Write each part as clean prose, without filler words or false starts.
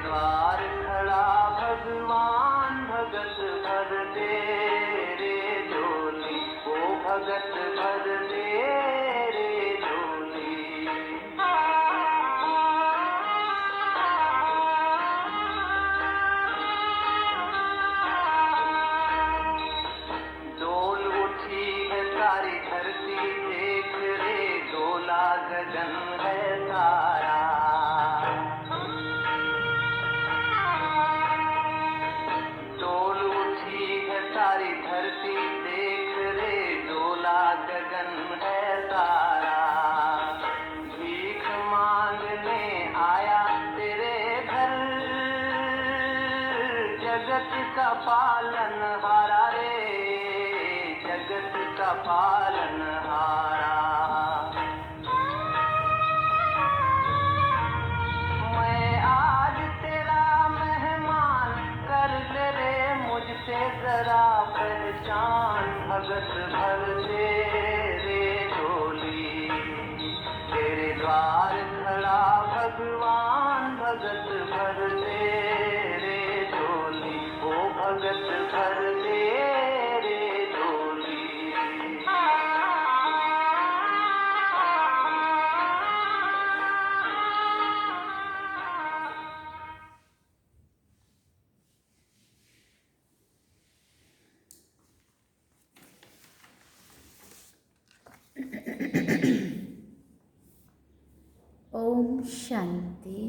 द्वार खड़ा भगवान भगत भर दे रे झोली, ओ भगत भर दे रे झोली। डोल उठी है सारी धरती देख रे, डोला गगन है सारा। डोल उठी है सारी धरती देख रे, डोला गगन है सारा। भीख मांगने आया तेरे घर, जगत का पालनहारा रे, जगत का पालनहारा। मैं आज तेरा मेहमान, कर ले रे मुझसे जरा पहचान। भगत भर दे रे झोली, तेरे द्वार खड़ा भगवान भगत भर दे रे झोली, ओ भगत भर दे रे झोली। ओम शांति।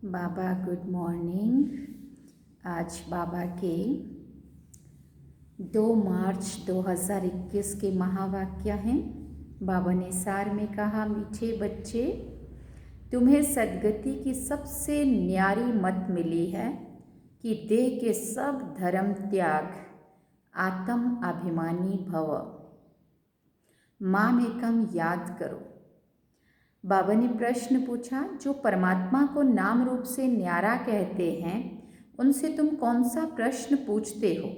बाबा गुड मॉर्निंग। आज बाबा के 2 मार्च 2021 के महावाक्य हैं। बाबा ने सार में कहा, मीठे बच्चे, तुम्हें सद्गति की सबसे न्यारी मत मिली है कि देह के सब धर्म त्याग, आत्म अभिमानी भव, माम एकम याद करो। बाबा ने प्रश्न पूछा, जो परमात्मा को नाम रूप से न्यारा कहते हैं, उनसे तुम कौन सा प्रश्न पूछते हो?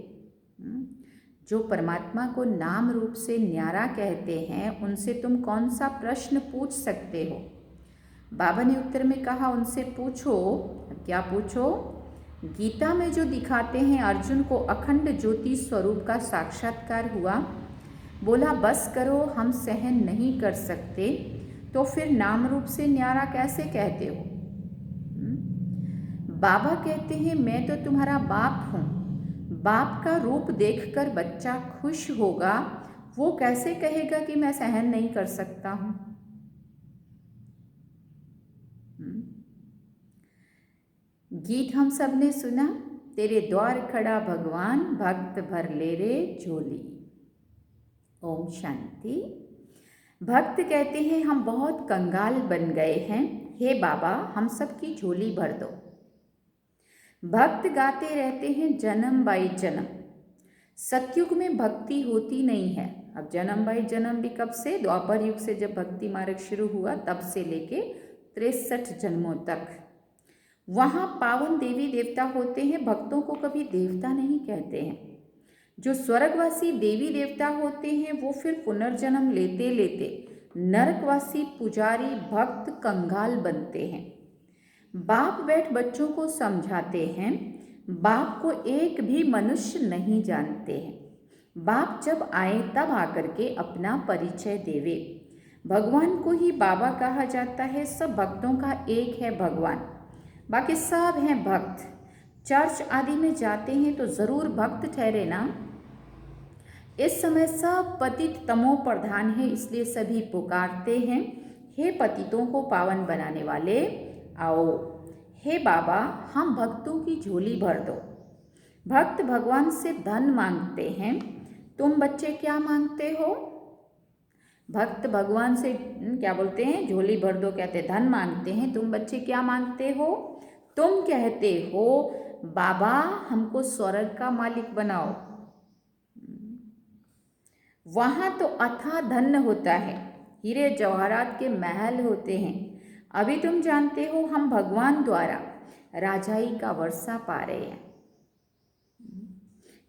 जो परमात्मा को नाम रूप से न्यारा कहते हैं, उनसे तुम कौन सा प्रश्न पूछ सकते हो? बाबा ने उत्तर में कहा, उनसे पूछो। क्या पूछो? गीता में जो दिखाते हैं अर्जुन को अखंड ज्योति स्वरूप का साक्षात्कार हुआ, बोला बस करो, हम सहन नहीं कर सकते, तो फिर नाम रूप से न्यारा कैसे कहते हो? बाबा कहते हैं, मैं तो तुम्हारा बाप हूँ। बाप का रूप देखकर बच्चा खुश होगा, वो कैसे कहेगा कि मैं सहन नहीं कर सकता हूँ? गीत हम सब ने सुना, तेरे द्वार खड़ा भगवान भक्त भर ले रे झोली। ओम शांति। भक्त कहते हैं, हम बहुत कंगाल बन गए हैं, हे बाबा हम सबकी झोली भर दो। भक्त गाते रहते हैं, जन्म बाई जन्म। सतयुग में भक्ति होती नहीं है। अब जन्म बाई जन्म भी कब से? द्वापर युग से जब भक्ति मार्ग शुरू हुआ, तब से लेके 63 जन्मों तक। वहाँ पावन देवी देवता होते हैं, भक्तों को कभी देवता नहीं कहते हैं। जो स्वर्गवासी देवी देवता होते हैं, वो फिर पुनर्जन्म लेते लेते नरकवासी पुजारी भक्त कंगाल बनते हैं। बाप बैठ बच्चों को समझाते हैं, बाप को एक भी मनुष्य नहीं जानते हैं। बाप जब आए तब आकर के अपना परिचय देवे। भगवान को ही बाबा कहा जाता है। सब भक्तों का एक है भगवान, बाकी सब हैं भक्त। चर्च आदि में जाते हैं तो ज़रूर भक्त ठहरे ना। इस समय सब पतित तमो प्रधान है, इसलिए सभी पुकारते हैं, हे पतितों को पावन बनाने वाले आओ। हे बाबा हम भक्तों की झोली भर दो। भक्त भगवान से धन मांगते हैं, तुम बच्चे क्या मांगते हो? भक्त भगवान से क्या बोलते हैं? झोली भर दो कहते, धन मांगते हैं। तुम बच्चे क्या मांगते हो? तुम कहते हो बाबा हमको स्वर्ग का मालिक बनाओ। वहाँ तो अथाह धन होता है, हीरे जवाहरात के महल होते हैं। अभी तुम जानते हो हम भगवान द्वारा राजाई का वर्षा पा रहे हैं।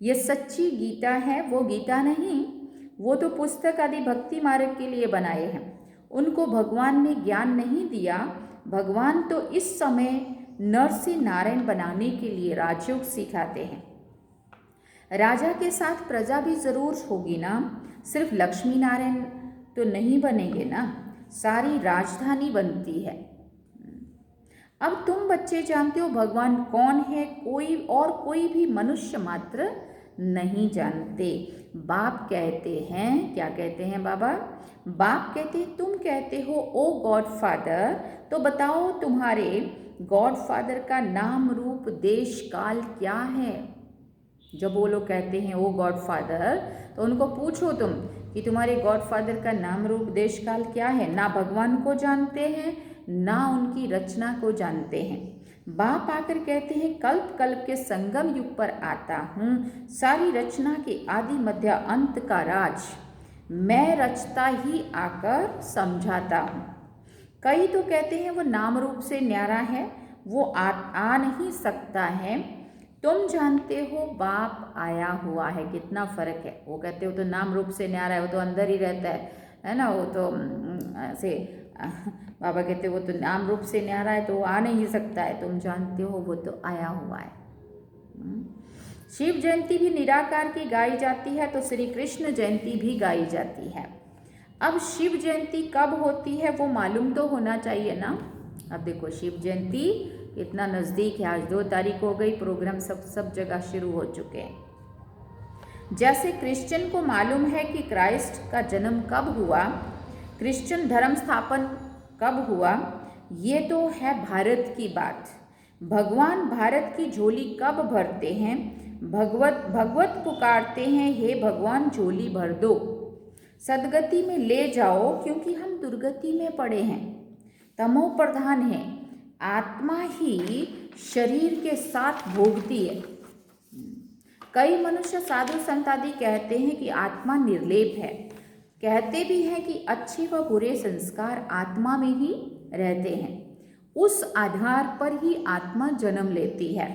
ये सच्ची गीता है, वो गीता नहीं, वो तो पुस्तक आदि भक्ति मार्ग के लिए बनाए हैं। उनको भगवान ने ज्ञान नहीं दिया, भगवान तो इस समय नर से नारायण बनाने के लिए राजयोग सिखाते हैं। राजा के साथ प्रजा भी जरूर होगी ना, सिर्फ लक्ष्मी नारायण तो नहीं बनेंगे ना, सारी राजधानी बनती है। अब तुम बच्चे जानते हो भगवान कौन है, कोई भी मनुष्य मात्र नहीं जानते। बाप कहते हैं, क्या कहते हैं बाबा? बाप कहते हैं तुम कहते हो ओ गॉड फादर, तो बताओ तुम्हारे गॉड फादर का नाम रूप देश काल क्या है। जब वो लोग कहते हैं ओ गॉड फादर, तो उनको पूछो तुम कि तुम्हारे गॉड फादर का नाम रूप देश काल क्या है। ना भगवान को जानते हैं, ना उनकी रचना को जानते हैं। बाप आकर कहते हैं कल्प कल्प के संगम युग पर आता हूँ, सारी रचना के आदि मध्य अंत का राज मैं रचता ही आकर समझाता हूँ। कई तो कहते हैं वो नाम रूप से न्यारा है, वो आ नहीं सकता है। तुम जानते हो बाप आया हुआ है, कितना फर्क है। वो कहते हो तो नाम रूप से न्यारा है, वो तो अंदर ही रहता है ना। वो तो ऐसे बाबा कहते वो तो नाम रूप से न्यारा है, तो वो आ नहीं सकता है। तुम जानते हो वो तो आया हुआ है। शिव जयंती भी निराकार की गाई जाती है, तो श्री कृष्ण जयंती भी गाई जाती है। अब शिव जयंती कब होती है वो मालूम तो होना चाहिए ना। अब देखो शिव जयंती कितना नज़दीक है, आज 2 तारीख हो गई, प्रोग्राम सब जगह शुरू हो चुके हैं। जैसे क्रिश्चियन को मालूम है कि क्राइस्ट का जन्म कब हुआ, क्रिश्चियन धर्म स्थापन कब हुआ, ये तो है भारत की बात। भगवान भारत की झोली कब भरते हैं, भगवत पुकारते हैं हे भगवान झोली भर दो, सदगति में ले जाओ, क्योंकि हम दुर्गति में पड़े हैं, तमो प्रधान है, आत्मा ही शरीर के साथ भोगती है। कई मनुष्य साधु संत आदि कहते हैं कि आत्मा निर्लेप है, कहते भी हैं कि अच्छे व बुरे संस्कार आत्मा में ही रहते हैं, उस आधार पर ही आत्मा जन्म लेती है।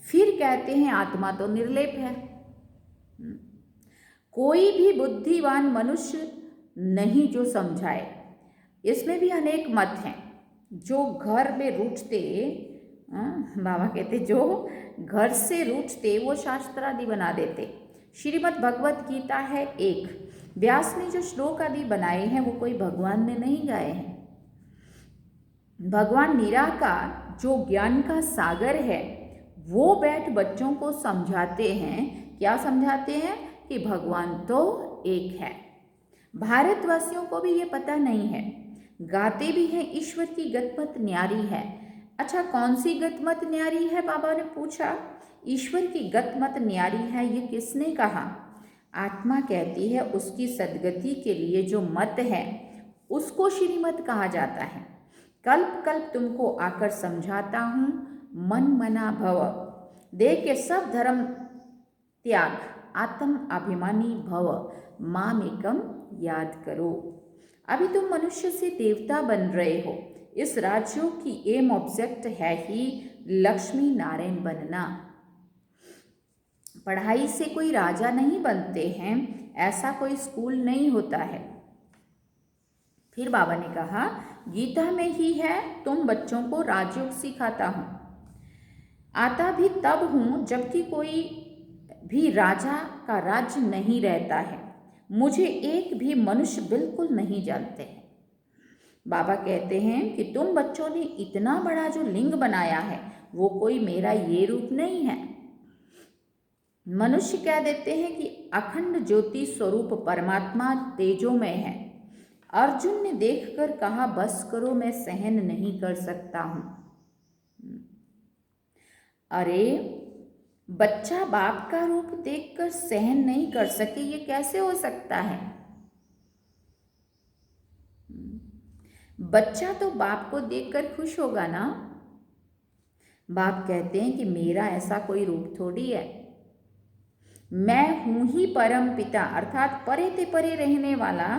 फिर कहते हैं आत्मा तो निर्लेप है। कोई भी बुद्धिवान मनुष्य नहीं जो समझाए। इसमें भी अनेक मत हैं। जो घर में रूठते, बाबा कहते जो घर से रूठते वो शास्त्र आदि बना देते। श्रीमद् भगवत गीता है एक, व्यास ने जो श्लोक आदि बनाए हैं वो कोई भगवान ने नहीं गाए हैं। भगवान निराकार जो ज्ञान का सागर है वो बैठ बच्चों को समझाते हैं। क्या समझाते हैं? कि भगवान तो एक है। भारतवासियों को भी ये पता नहीं है, गाते भी हैं ईश्वर की गतमत न्यारी है। अच्छा, कौन सी गतमत न्यारी है? बाबा ने पूछा। ईश्वर की गतमत न्यारी है, ये किसने कहा? आत्मा कहती है उसकी सदगति के लिए जो मत है उसको श्रीमत कहा जाता है। कल्प कल्प तुमको आकर समझाता हूँ, मन मना भव, देह के सब धर्म त्याग, आत्म अभिमानी भव, मामेकम याद करो। अभी तुम मनुष्य से देवता बन रहे हो। इस राजयोग की एम ऑब्जेक्ट है ही लक्ष्मी नारायण बनना। पढ़ाई से कोई राजा नहीं बनते हैं, ऐसा कोई स्कूल नहीं होता है। फिर बाबा ने कहा गीता में ही है, तुम बच्चों को राजयोग सिखाता हूँ। आता भी तब हूँ जबकि कोई भी राजा का राज्य नहीं रहता है। मुझे एक भी मनुष्य बिल्कुल नहीं जानते हैं। बाबा कहते हैं कि तुम बच्चों ने इतना बड़ा जो लिंग बनाया है वो कोई मेरा ये रूप नहीं है। मनुष्य कह देते हैं कि अखंड ज्योति स्वरूप परमात्मा तेजोमय है। अर्जुन ने देखकर कहा बस करो, मैं सहन नहीं कर सकता हूं। अरे बच्चा बाप का रूप देखकर सहन नहीं कर सके, ये कैसे हो सकता है? बच्चा तो बाप को देखकर खुश होगा ना। बाप कहते हैं कि मेरा ऐसा कोई रूप थोड़ी है, मैं हूं ही परम पिता, अर्थात परे ते परे रहने वाला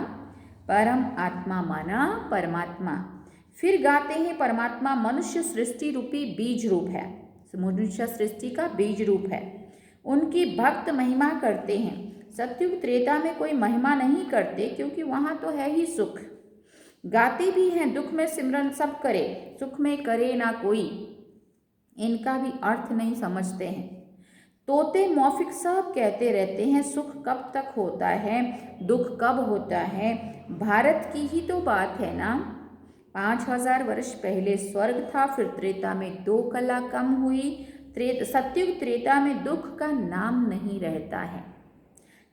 परम आत्मा माना परमात्मा। फिर गाते हैं परमात्मा मनुष्य सृष्टि रूपी बीज रूप है, मनुष्य सृष्टि का बीज रूप है। उनकी भक्त महिमा करते हैं। सत्युग त्रेता में कोई महिमा नहीं करते, क्योंकि वहाँ तो है ही सुख। गाते भी हैं दुख में सिमरन सब करे, सुख में करे ना कोई, इनका भी अर्थ नहीं समझते हैं। तोते मौफिक सब कहते रहते हैं, सुख कब तक होता है, दुख कब होता है। भारत की ही तो बात है ना। 5000 वर्ष पहले स्वर्ग था, फिर त्रेता में 2 कला कम हुई, सतयुग त्रेता में दुख का नाम नहीं रहता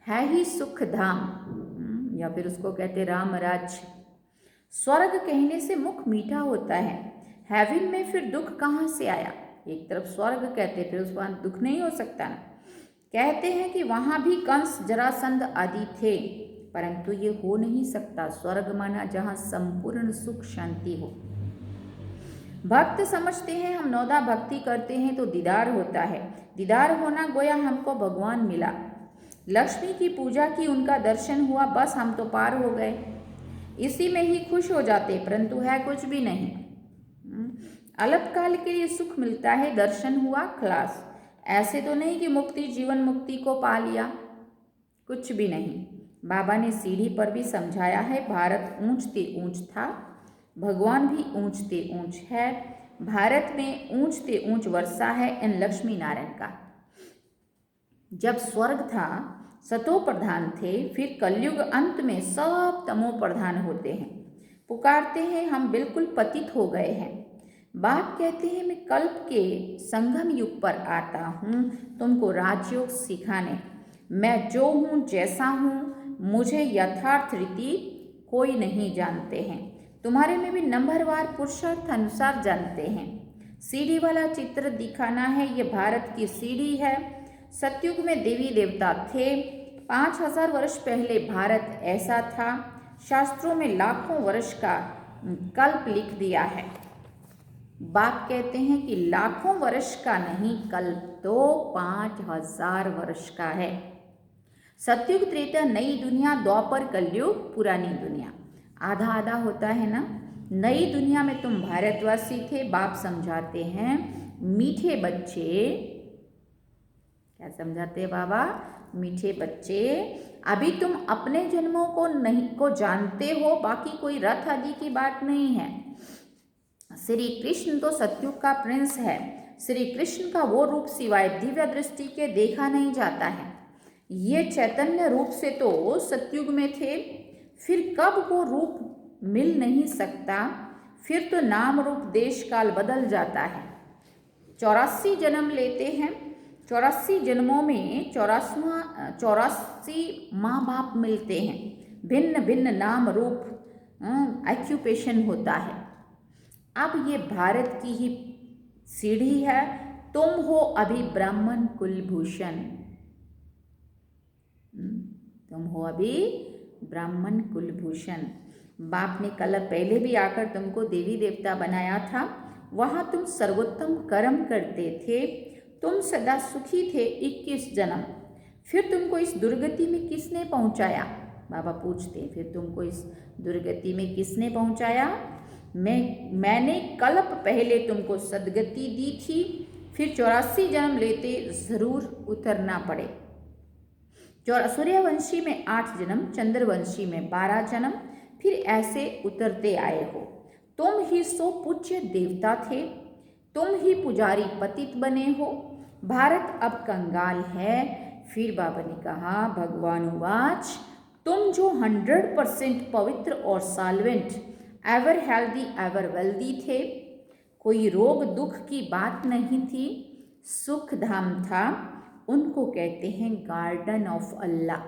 है ही सुख धाम, या फिर उसको कहते राम राज्य। स्वर्ग कहने से मुख मीठा होता है, हेवन में फिर दुख कहाँ से आया। एक तरफ स्वर्ग कहते, फिर उस वहाँ दुख नहीं हो सकता ना। कहते हैं कि वहाँ भी कंस जरासंध आदि थे, परंतु ये हो नहीं सकता। स्वर्ग माना जहाँ संपूर्ण सुख शांति हो। भक्त समझते हैं हम नौदा भक्ति करते हैं तो दीदार होता है, दीदार होना गोया हमको भगवान मिला। लक्ष्मी की पूजा की, उनका दर्शन हुआ, बस हम तो पार हो गए, इसी में ही खुश हो जाते, परंतु है कुछ भी नहीं। अल्पकाल के लिए सुख मिलता है, दर्शन हुआ, खलास। ऐसे तो नहीं कि मुक्ति जीवन मुक्ति को पा लिया, कुछ भी नहीं। बाबा ने सीढ़ी पर भी समझाया है, भारत ऊंचते ऊंच था, भगवान भी ऊंचते ऊंच है। भारत में ऊंचते ऊंच वर्षा है इन लक्ष्मी नारायण का। जब स्वर्ग था सतो प्रधान थे, फिर कलयुग अंत में सब तमो प्रधान होते हैं। पुकारते हैं हम बिल्कुल पतित हो गए हैं। बाप कहते हैं मैं कल्प के संगम युग पर आता हूँ तुमको राजयोग सिखाने। मैं जो हूँ जैसा हूँ, मुझे यथार्थ रीति कोई नहीं जानते हैं। तुम्हारे में भी नंबरवार पुरुषार्थ अनुसार जानते हैं। सीढ़ी वाला चित्र दिखाना है, ये भारत की सीढ़ी है। सतयुग में देवी देवता थे, 5000 वर्ष पहले भारत ऐसा था। शास्त्रों में लाखों वर्ष का कल्प लिख दिया है। बाप कहते हैं कि लाखों वर्ष का नहीं, कल्प तो 5000 वर्ष का है। सतयुग त्रेता नई दुनिया, द्वापर कलयुग पुरानी दुनिया। आधा आधा होता है ना। नई दुनिया में तुम भारतवासी थे, बाप समझाते हैं मीठे बच्चे। क्या समझाते हैं बाबा? मीठे बच्चे, अभी तुम अपने जन्मों को जानते हो, बाकी कोई रथ आदि की बात नहीं है। श्री कृष्ण तो सतयुग का प्रिंस है। श्री कृष्ण का वो रूप सिवाय दिव्य दृष्टि के देखा नहीं जाता है। ये चैतन्य रूप से तो सतयुग में थे, फिर कब वो रूप मिल नहीं सकता, फिर तो नाम रूप देश काल बदल जाता है। 84 जन्म लेते हैं, 84 जन्मों में 84 माँ बाप मिलते हैं, भिन्न भिन्न नाम रूप ऑक्यूपेशन होता है। अब ये भारत की ही सीढ़ी है। तुम हो अभी ब्राह्मण कुलभूषण, तुम हो अभी ब्राह्मण कुलभूषण। बाप ने कल पहले भी आकर तुमको देवी देवता बनाया था, वहाँ तुम सर्वोत्तम कर्म करते थे, तुम सदा सुखी थे 21 जन्म। फिर तुमको इस दुर्गति में किसने पहुँचाया? बाबा पूछते, फिर तुमको इस दुर्गति में किसने पहुँचाया? मैंने कल्प पहले तुमको सदगति दी थी, फिर 84 जन्म लेते जरूर उतरना पड़े। सूर्यवंशी में 8 जन्म, चंद्रवंशी में 12 जन्म, फिर ऐसे उतरते आए हो। तुम ही सो पूज्य देवता थे, तुम ही पुजारी पतित बने हो। भारत अब कंगाल है। फिर बाबा ने कहा, भगवान उवाच, तुम जो 100% पवित्र और solvent, ever healthy ever wealthy थे, कोई रोग दुख की बात नहीं थी, सुख धाम था, उनको कहते हैं गार्डन ऑफ अल्लाह,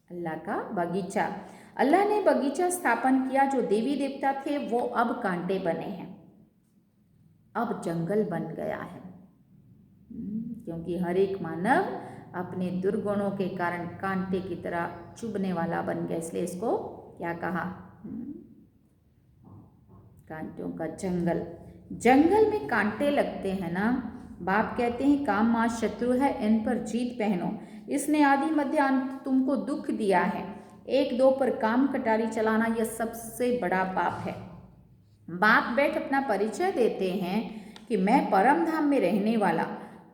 अल्लाह का बगीचा। अल्लाह ने बगीचा स्थापन किया। जो देवी देवता थे वो अब कांटे बने हैं, अब जंगल बन गया है, क्योंकि हर एक मानव अपने दुर्गुणों के कारण कांटे की तरह चुभने वाला बन गया, इसलिए इसको क्या कहा? कांटों का जंगल। जंगल में कांटे लगते हैं ना। बाप कहते हैं काम मां शत्रु है, इन पर जीत पहनो। इसने आदि मध्य अंत तुमको दुख दिया है। 1-2 पर काम कटारी चलाना यह सबसे बड़ा पाप है। बाप बैठ अपना परिचय देते हैं कि मैं परम धाम में रहने वाला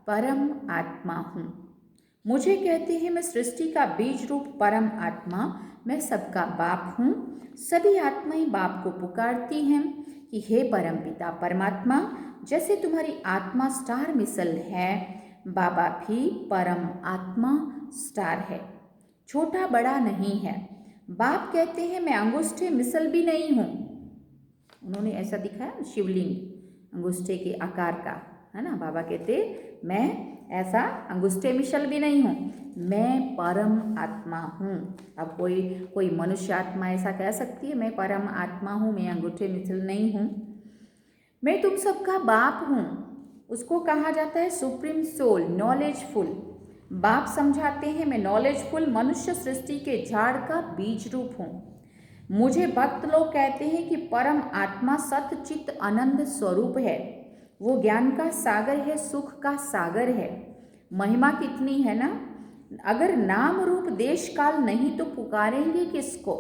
परम आत्मा हूँ। मुझे कहते हैं मैं सृष्टि का बीज रूप परम आत्मा, मैं सबका बाप हूँ। सभी आत्माएं बाप को पुकारती हैं कि हे परमपिता परमात्मा, जैसे तुम्हारी आत्मा स्टार मिसल है, बाबा भी परम आत्मा स्टार है, छोटा बड़ा नहीं है। बाप कहते हैं मैं अंगूठे मिसल भी नहीं हूँ। उन्होंने ऐसा दिखाया शिवलिंग अंगूठे के आकार का, है ना। बाबा कहते मैं ऐसा अंगूठे मिसल भी नहीं हूँ, मैं परम आत्मा हूँ। अब कोई मनुष्य आत्मा ऐसा कह सकती है मैं परम आत्मा हूँ, मैं अंगूठे मिसल नहीं हूँ। मैं तुम सबका बाप हूँ। उसको कहा जाता है सुप्रीम सोल, नॉलेजफुल। बाप समझाते हैं मैं नॉलेजफुल मनुष्य सृष्टि के झाड़ का बीज रूप हूँ। मुझे भक्त लोग कहते हैं कि परम आत्मा सत्य चित्त आनंद स्वरूप है। वो ज्ञान का सागर है, सुख का सागर है। महिमा कितनी है ना। अगर नाम रूप देश काल नहीं तो पुकारेंगे किसको।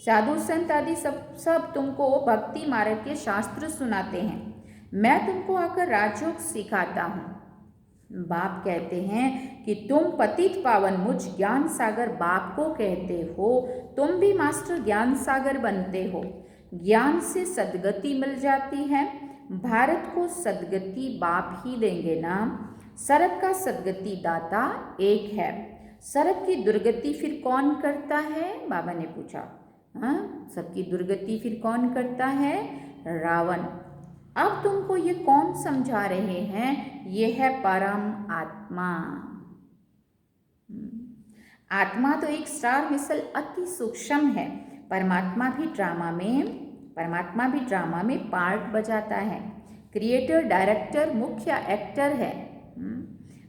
साधु संत आदि सब तुमको भक्ति मार्ग के शास्त्र सुनाते हैं, मैं तुमको आकर राजयोग सिखाता हूँ। बाप कहते हैं कि तुम पतित पावन मुझ ज्ञान सागर बाप को कहते हो, तुम भी मास्टर ज्ञान सागर बनते हो। ज्ञान से सदगति मिल जाती है। भारत को सदगति बाप ही देंगे ना। सरब का सदगति दाता एक है, सरब की दुर्गति फिर कौन करता है, बाबा ने पूछा। हाँ, सबकी दुर्गति फिर कौन करता है, रावण। अब तुमको ये कौन समझा रहे हैं, ये है परम आत्मा। आत्मा तो एक स्टार मिसल अति सूक्ष्म है। परमात्मा भी ड्रामा में पार्ट बजाता है। क्रिएटर, डायरेक्टर, मुख्य एक्टर है।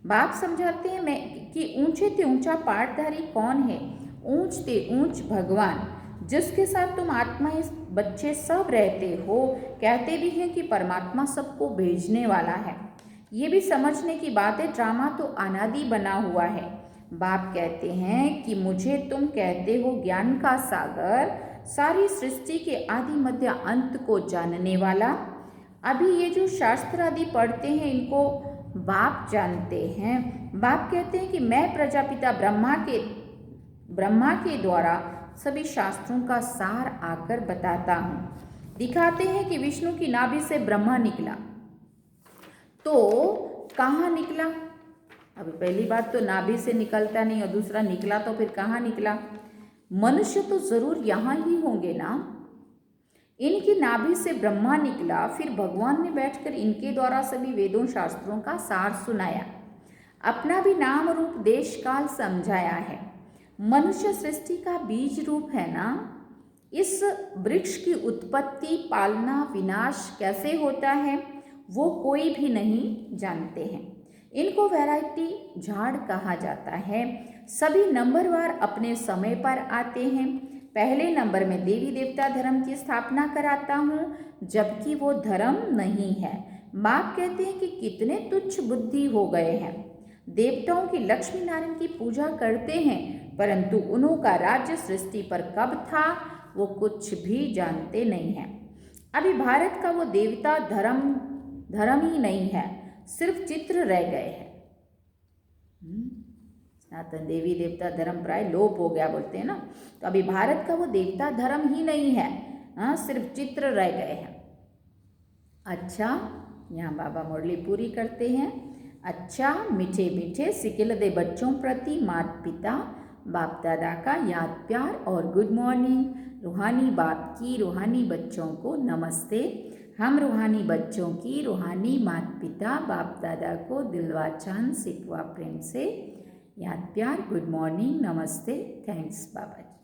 बाप समझाते हैं मैं कि ऊंचे ते ऊंचा पार्टधारी कौन है, ऊंच ते ऊंच भगवान, जिसके साथ तुम आत्माएं बच्चे सब रहते हो। कहते भी हैं कि परमात्मा सबको भेजने वाला है। ये भी समझने की बात है, ड्रामा तो अनादि बना हुआ है। बाप कहते हैं कि मुझे तुम कहते हो ज्ञान का सागर, सारी सृष्टि के आदि मध्य अंत को जानने वाला। अभी ये जो शास्त्र आदि पढ़ते हैं इनको बाप जानते हैं। बाप कहते हैं कि मैं प्रजापिता ब्रह्मा के द्वारा सभी शास्त्रों का सार आकर बताता हूँ। दिखाते हैं कि विष्णु की नाभि से ब्रह्मा निकला, तो कहाँ निकला। अभी पहली बात तो नाभि से निकलता नहीं, और दूसरा निकला तो फिर कहाँ निकला। मनुष्य तो जरूर यहाँ ही होंगे ना। इनकी नाभि से ब्रह्मा निकला, फिर भगवान ने बैठकर इनके द्वारा सभी वेदों शास्त्रों का सार सुनाया, अपना भी नाम रूप देश काल समझाया है। मनुष्य सृष्टि का बीज रूप है ना। इस वृक्ष की उत्पत्ति, पालना, विनाश कैसे होता है वो कोई भी नहीं जानते हैं। इनको वैरायटी झाड़ कहा जाता है। सभी नंबरवार अपने समय पर आते हैं। पहले नंबर में देवी देवता धर्म की स्थापना कराता हूँ, जबकि वो धर्म नहीं है। बाप कहते हैं कि कितने तुच्छ बुद्धि हो गए हैं। देवताओं की लक्ष्मी नारायण की पूजा करते हैं, परंतु उनका राज्य सृष्टि पर कब था वो कुछ भी जानते नहीं हैं। अभी भारत का वो देवता धर्म ही नहीं है, सिर्फ चित्र रह गए हैं। सनातन देवी देवता धर्म प्राय लोप हो गया बोलते हैं ना। तो अभी भारत का वो देवता धर्म ही नहीं है, हाँ, सिर्फ चित्र रह गए हैं। अच्छा, यहाँ बाबा मुरली पूरी करते हैं। अच्छा, मीठे मीठे सिकिल दे बच्चों प्रति माता पिता बाप दादा का याद प्यार और गुड मॉर्निंग। रूहानी बाप की रूहानी बच्चों को नमस्ते। हम रूहानी बच्चों की रूहानी माता पिता बाप दादा को दिलवा चांद सिकवा प्रेम से याद प्यार, गुड मॉर्निंग, नमस्ते, थैंक्स बाबा जी।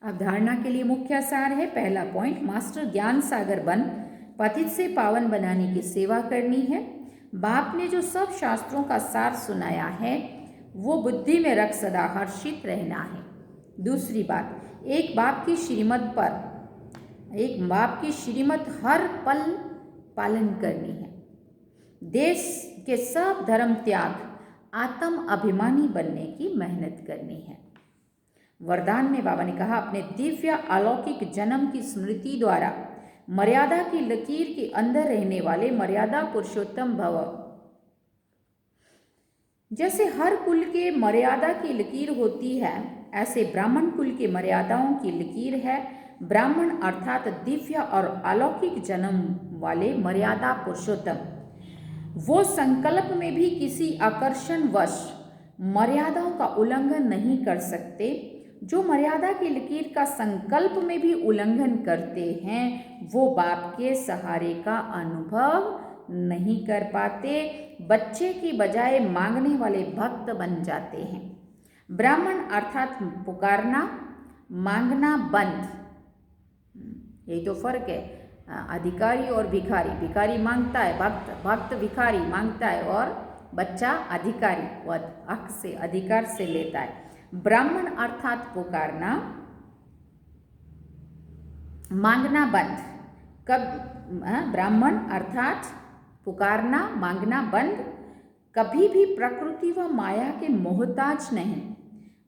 अब धारणा के लिए मुख्य सार है। पहला पॉइंट, मास्टर ज्ञान सागर बन पतित से पावन बनाने की सेवा करनी है। बाप ने जो सब शास्त्रों का सार सुनाया है वो बुद्धि में रख सदा हर्षित रहना है। दूसरी बात, एक बाप की श्रीमत हर पल पालन करनी है। देश के सब धर्म त्याग आत्म अभिमानी बनने की मेहनत करनी है। वरदान में बाबा ने कहा, अपने दिव्य अलौकिक जन्म की स्मृति द्वारा मर्यादा की लकीर के अंदर रहने वाले मर्यादा पुरुषोत्तम भव। जैसे हर कुल के मर्यादा की लकीर होती है, ऐसे ब्राह्मण कुल की मर्यादाओं की लकीर है। ब्राह्मण अर्थात दिव्य और अलौकिक जन्म वाले मर्यादा पुरुषोत्तम, वो संकल्प में भी किसी आकर्षणवश मर्यादाओं का उल्लंघन नहीं कर सकते। जो मर्यादा की लकीर का संकल्प में भी उल्लंघन करते हैं, वो बाप के सहारे का अनुभव नहीं कर पाते, बच्चे की बजाय मांगने वाले भक्त बन जाते हैं। ब्राह्मण अर्थात पुकारना, मांगना बंद, यही तो फर्क है। अधिकारी और भिखारी, भिखारी मांगता है, भक्त भिखारी मांगता है, और बच्चा अधिकारी वो हक से अधिकार से लेता है। ब्राह्मण अर्थात पुकारना, मांगना बंद। ब्राह्मण अर्थात पुकारना, मांगना बंद, कभी भी प्रकृति व माया के मोहताज नहीं,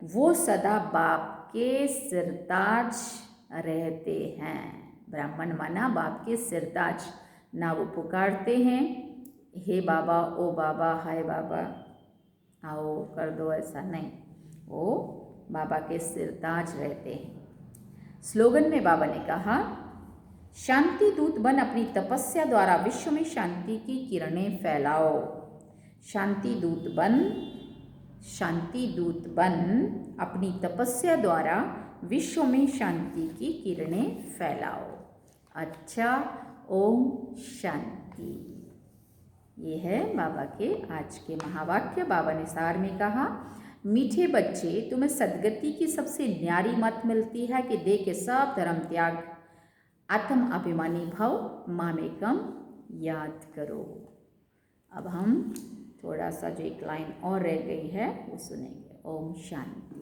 वो सदा बाप के सिरताज रहते हैं। ब्राह्मण माना बाप के सिरताज, ना वो पुकारते हैं हे बाबा, ओ बाबा, हाय बाबा, आओ कर दो, ऐसा नहीं, वो बाबा के सिरताज रहते हैं। स्लोगन में बाबा ने कहा, शांति दूत बन अपनी तपस्या द्वारा विश्व में शांति की किरणें फैलाओ। शांति दूत बन, शांति दूत बन अपनी तपस्या द्वारा विश्व में शांति की किरणें फैलाओ। अच्छा, ओम शांति। ये है बाबा के आज के महावाक्य। बाबा ने सार में कहा, मीठे बच्चे, तुम्हें सदगति की सबसे न्यारी मत मिलती है कि दे के सब धर्म त्याग, आत्म अभिमानी भव, मामेकम याद करो। अब हम थोड़ा सा जो एक लाइन और रह गई है वो सुनेंगे। ओम शांति।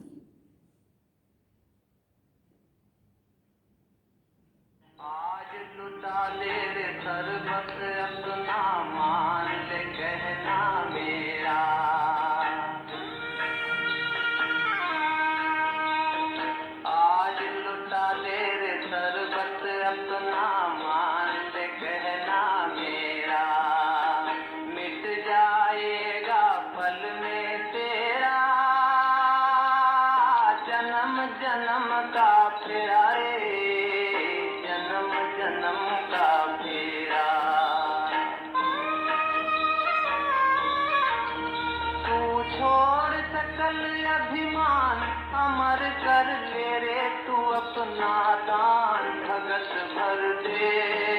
आज लुटा ले रे सर्वत अपना, मान ले कहना मेरा। आज लुटा ले रे सर्वत अपना, मान ले कहना मेरा। मिट जाएगा फल में तेरा, जन्म जन्म का फेरा रे, जन्म जन्म का फेरा। तू छोड़ सकल अभिमान, अमर कर ले रे तू अपना दान, भगत भर दे